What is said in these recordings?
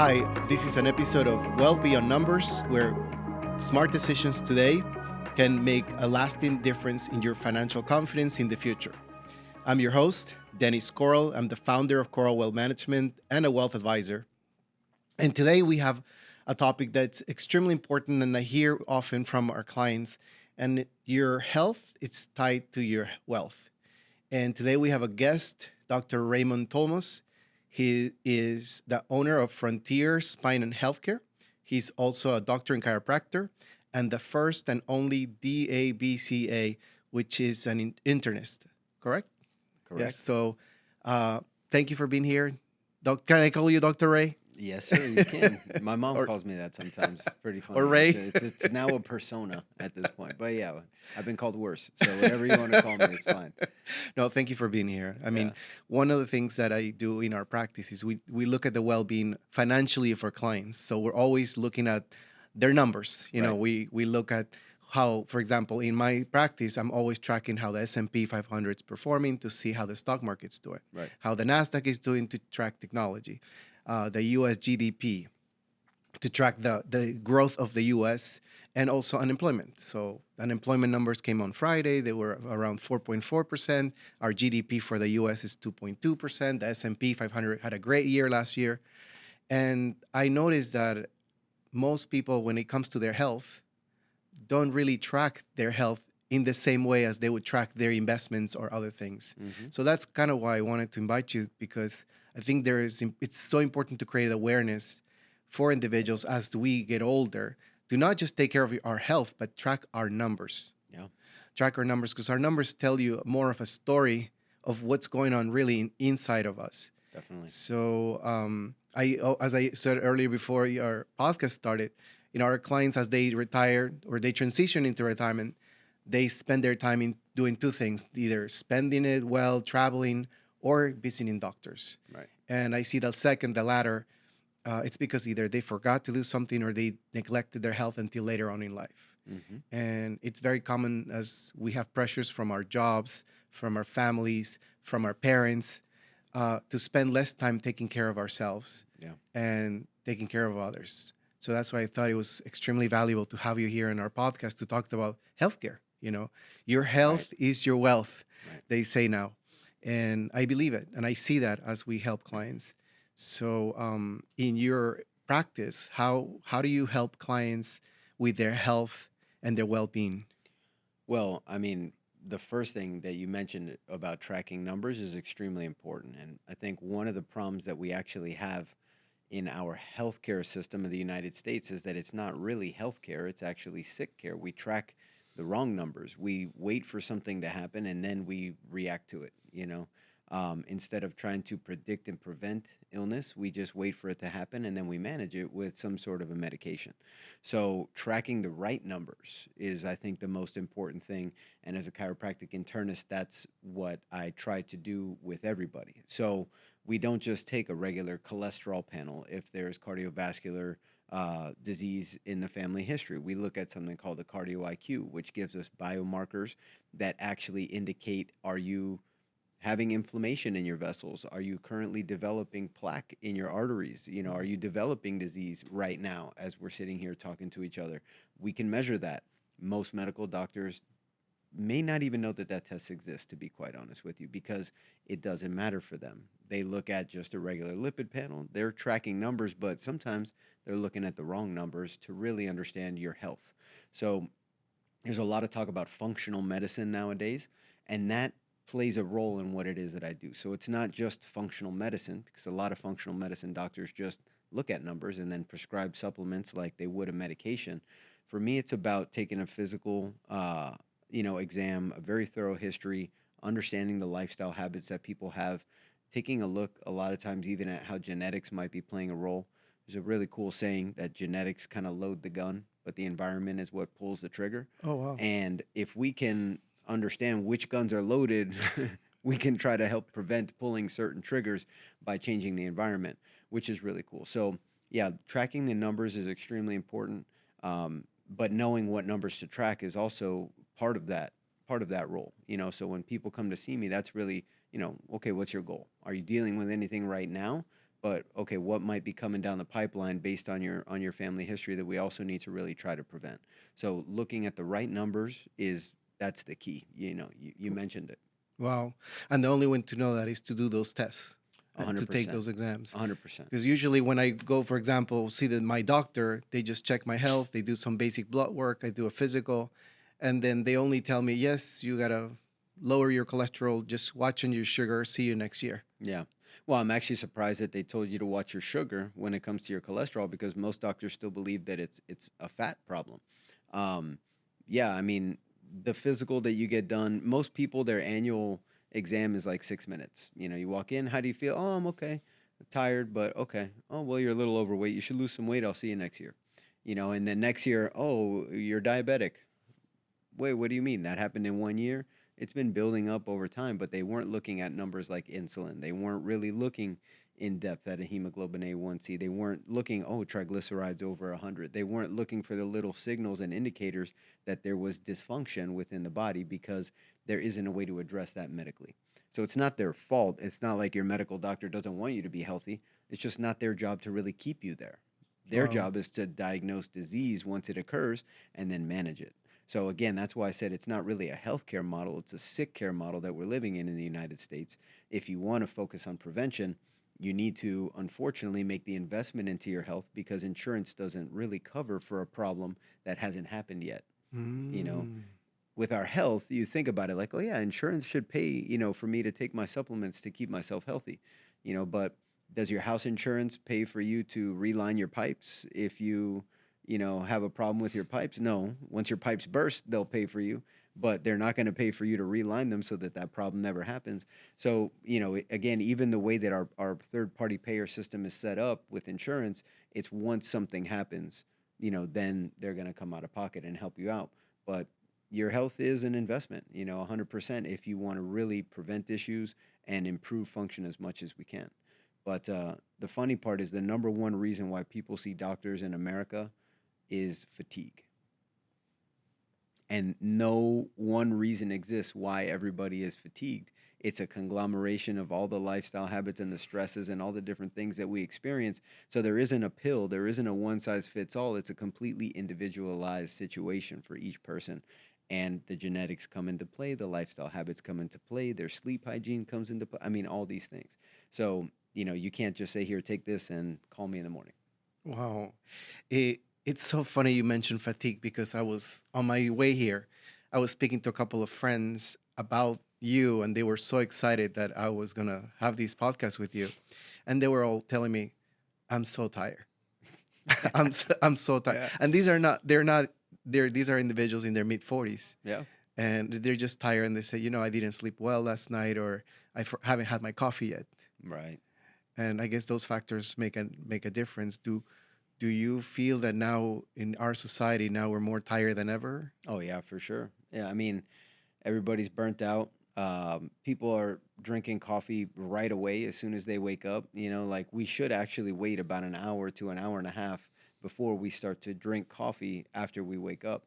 Hi, this is an episode of Well Beyond Numbers where smart decisions today can make a lasting difference in your financial confidence in the future. I'm your host, Dennis Coral. I'm the founder of Coral Wealth Management and a wealth advisor. And today we have a topic that's extremely important and I hear often from our clients. And your health is tied to your wealth. And today we have a guest, Dr. Raymond Tolmos. He is the owner of Frontier Spine and Healthcare. He's also a doctor and chiropractor and the first and only DABCA, which is an internist, correct? Yes. Correct. So thank you for being here. Can I call you Dr. Ray Yes, sir, you can. My mom or, calls me that sometimes. It's pretty or funny. It's, Ray? it's it's now a persona at this point. But yeah, I've been called worse. So whatever you want to call me, it's fine. No, thank you for being here. I mean, Yeah. one of the things that I do in our practice is we look at the well-being financially of our clients. So we're always looking at their numbers. Right. We look at how, for example, in my practice, I'm always tracking how the S&P 500 is performing to see how the stock market's doing, Right. how the Nasdaq is doing to track technology, the U.S. GDP to track the growth of the U.S. and also unemployment. So unemployment numbers came on Friday. They were around 4.4%. Our GDP for the U.S. is 2.2%. The S&P 500 had a great year last year. And I noticed that most people, when it comes to their health, don't really track their health in the same way as they would track their investments or other things. Mm-hmm. So that's kind of why I wanted to invite you because I think it's so important to create awareness for individuals as we get older to not just take care of our health, but track our numbers. Yeah. Track our numbers because our numbers tell you more of a story of what's going on really inside of us. Definitely. So, as I said earlier before our podcast started, our clients as they retire or they transition into retirement, they spend their time in doing two things: either spending it well, traveling, or visiting doctors. Right. And I see the latter. It's because either they forgot to do something or they neglected their health until later on in life. Mm-hmm. And it's very common as we have pressures from our jobs, from our families, from our parents, to spend less time taking care of ourselves Yeah. and taking care of others. So that's why I thought it was extremely valuable to have you here in our podcast to talk about healthcare. Your Right. health is your wealth, Right. they say now. And I believe it. And I see that as we help clients. So in your practice, how do you help clients with their health and their well-being? Well, I mean, the first thing that you mentioned about tracking numbers is extremely important. And I think one of the problems that we actually have in our healthcare system of the United States is that it's not really healthcare, it's actually sick care. We track the wrong numbers. We wait for something to happen and then we react to it. Instead of trying to predict and prevent illness, we just wait for it to happen and then we manage it with some sort of a medication. So, tracking the right numbers is, I think, the most important thing. And as a chiropractic internist, that's what I try to do with everybody. So, we don't just take a regular cholesterol panel if there's cardiovascular disease in the family history. We look at something called the cardio IQ, which gives us biomarkers that actually indicate, are you having inflammation in your vessels? Are you currently developing plaque in your arteries? Are you developing disease right now as we're sitting here talking to each other? We can measure that. Most medical doctors may not even know that that test exists, to be quite honest with you, because it doesn't matter for them. They look at just a regular lipid panel. They're tracking numbers, but sometimes they're looking at the wrong numbers to really understand your health. So there's a lot of talk about functional medicine nowadays, and that plays a role in what it is that I do. So it's not just functional medicine, because a lot of functional medicine doctors just look at numbers and then prescribe supplements like they would a medication. For me, it's about taking a physical, exam, a very thorough history, understanding the lifestyle habits that people have, taking a look a lot of times even at how genetics might be playing a role. There's a really cool saying that genetics kind of load the gun, but the environment is what pulls the trigger. Oh, wow. And if we can understand which guns are loaded, we can try to help prevent pulling certain triggers by changing the environment, which is really cool. So, yeah, tracking the numbers is extremely important. But knowing what numbers to track is also part of that role. So when people come to see me, that's really, okay, what's your goal? Are you dealing with anything right now? but okay, what might be coming down the pipeline based on your family history that we also need to really try to prevent. So looking at the right numbers is that's the key. You mentioned it. Wow. And the only way to know that is to do those tests and to take 100%. those exams. 100%. Because usually when I go, for example, see my doctor, they just check my health, they do some basic blood work, I do a physical, and then they only tell me, yes, you gotta lower your cholesterol, just watching your sugar, see you next year. Yeah. Well, I'm actually surprised that they told you to watch your sugar when it comes to your cholesterol because most doctors still believe that it's a fat problem. Um, yeah, I mean, the physical that you get done, most people their annual exam is like 6 minutes. You walk in, how do you feel? Oh, I'm okay. Tired, but okay. Oh, well, you're a little overweight. You should lose some weight. I'll see you next year. And then next year, oh, you're diabetic. Wait, what do you mean? That happened in 1 year? It's been building up over time, but they weren't looking at numbers like insulin. They weren't really looking in depth at a hemoglobin A1C. They weren't looking, oh, triglycerides over 100. They weren't looking for the little signals and indicators that there was dysfunction within the body because there isn't a way to address that medically. So it's not their fault. It's not like your medical doctor doesn't want you to be healthy. It's just not their job to really keep you there. Their Wow. job is to diagnose disease once it occurs and then manage it. So again, that's why I said it's not really a healthcare model, it's a sick care model that we're living in the United States. If you want to focus on prevention, you need to unfortunately make the investment into your health because insurance doesn't really cover for a problem that hasn't happened yet. You know, Mm. with our health, you think about it like, oh yeah, insurance should pay, for me to take my supplements to keep myself healthy. But does your house insurance pay for you to reline your pipes if you have a problem with your pipes? No. Once your pipes burst, they'll pay for you, but they're not going to pay for you to reline them so that that problem never happens. So, again, even the way that our third party payer system is set up with insurance, it's once something happens, then they're going to come out of pocket and help you out. But your health is an investment, 100% if you want to really prevent issues and improve function as much as we can. But the funny part is the number one reason why people see doctors in America is fatigue. And no one reason exists why everybody is fatigued. It's a conglomeration of all the lifestyle habits and the stresses and all the different things that we experience. So there isn't a pill, there isn't a one size fits all. It's a completely individualized situation for each person. And the genetics come into play, the lifestyle habits come into play, their sleep hygiene comes into play. I mean, all these things. So, you can't just say, here, take this and call me in the morning. Wow. It's so funny you mentioned fatigue because I was on my way here. I was speaking to a couple of friends about you, and they were so excited that I was going to have these podcasts with you. And they were all telling me, I'm so tired. I'm so tired. Yeah. And these are individuals in their mid 40s. Yeah. And they're just tired. And they say, I didn't sleep well last night, or haven't had my coffee yet. Right. And I guess those factors make a difference. Do you feel that now in our society now we're more tired than ever? Oh, yeah, for sure. Yeah. I mean, everybody's burnt out. People are drinking coffee right away as soon as they wake up. Like we should actually wait about an hour to an hour and a half before we start to drink coffee after we wake up,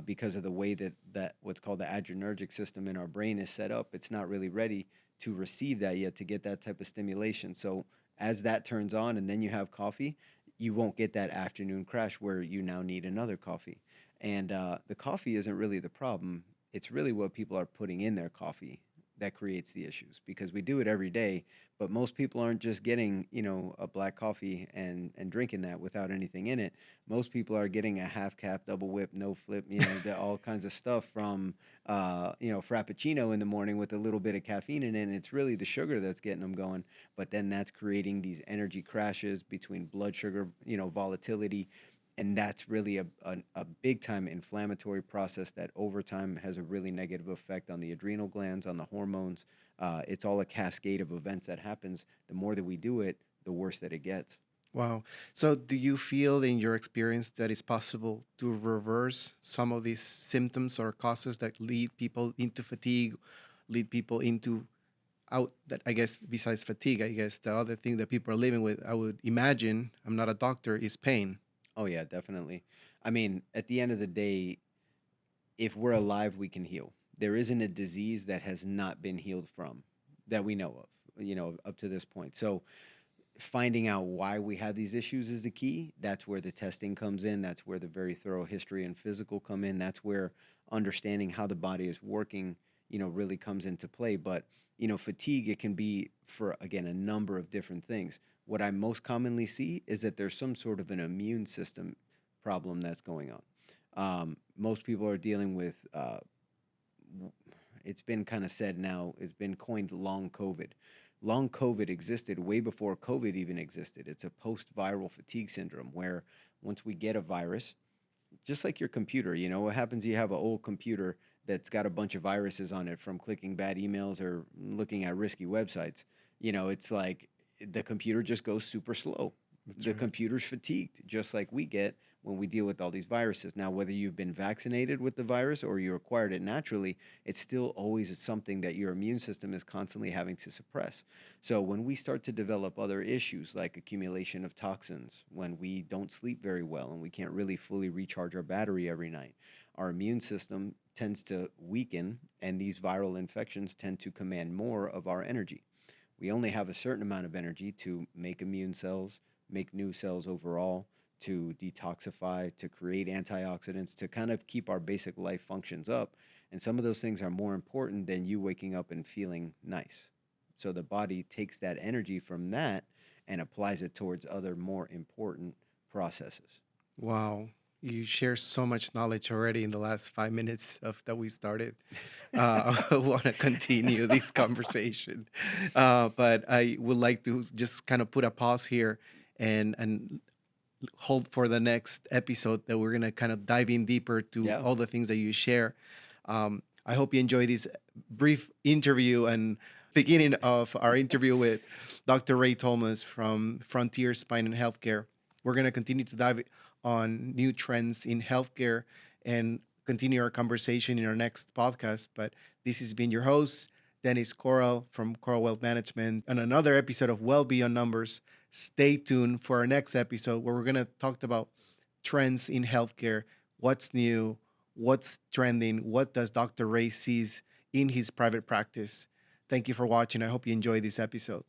because of the way that what's called the adrenergic system in our brain is set up. It's not really ready to receive that yet to get that type of stimulation. So as that turns on and then you have coffee, you won't get that afternoon crash where you now need another coffee. And the coffee isn't really the problem, it's really what people are putting in their coffee that creates the issues because we do it every day, but most people aren't just getting, a black coffee and drinking that without anything in it. Most people are getting a half cap, double whip, no flip, all kinds of stuff from frappuccino in the morning with a little bit of caffeine in it, and it's really the sugar that's getting them going. But then that's creating these energy crashes between blood sugar, volatility, and that's really a big time inflammatory process that over time has a really negative effect on the adrenal glands, on the hormones. It's all a cascade of events that happens. The more that we do it, the worse that it gets. Wow. So do you feel in your experience that it's possible to reverse some of these symptoms or causes that lead people into fatigue, lead people into out that I guess besides fatigue, I guess the other thing that people are living with, I would imagine, I'm not a doctor, is pain. Oh yeah, definitely. I mean, at the end of the day, if we're alive, we can heal. There isn't a disease that has not been healed from that we know of, up to this point. So finding out why we have these issues is the key. That's where the testing comes in. That's where the very thorough history and physical come in. That's where understanding how the body is working, really comes into play. But, fatigue, it can be for, again, a number of different things. What I most commonly see is that there's some sort of an immune system problem that's going on. Most people are dealing with, it's been kind of said now, it's been coined long COVID. Long COVID existed way before COVID even existed. It's a post viral fatigue syndrome where once we get a virus, just like your computer, what happens? You have an old computer that's got a bunch of viruses on it from clicking bad emails or looking at risky websites. It's like the computer just goes super slow. That's The right. computer's fatigued, just like we get when we deal with all these viruses. Now, whether you've been vaccinated with the virus or you acquired it naturally, it's still always something that your immune system is constantly having to suppress. So, when we start to develop other issues like accumulation of toxins, when we don't sleep very well and we can't really fully recharge our battery every night, our immune system tends to weaken, and these viral infections tend to command more of our energy. We only have a certain amount of energy to make immune cells, make new cells overall, to detoxify, to create antioxidants, to kind of keep our basic life functions up. And some of those things are more important than you waking up and feeling nice. So the body takes that energy from that and applies it towards other more important processes. Wow. You share so much knowledge already in the last 5 minutes of that we started. I want to continue this conversation, but I would like to just kind of put a pause here and hold for the next episode that we're gonna kind of dive in deeper to Yeah. all the things that you share. I hope you enjoy this brief interview and beginning of our interview with Dr. Ray Tolmos from Frontier Spine and Healthcare. We're gonna continue to dive on new trends in healthcare and continue our conversation in our next podcast. But this has been your host, Dennis Coral from Coral Wealth Management, and another episode of Well Beyond Numbers. Stay tuned for our next episode where we're going to talk about trends in healthcare, what's new, what's trending, what does Dr. Ray sees in his private practice. Thank you for watching. I hope you enjoyed this episode.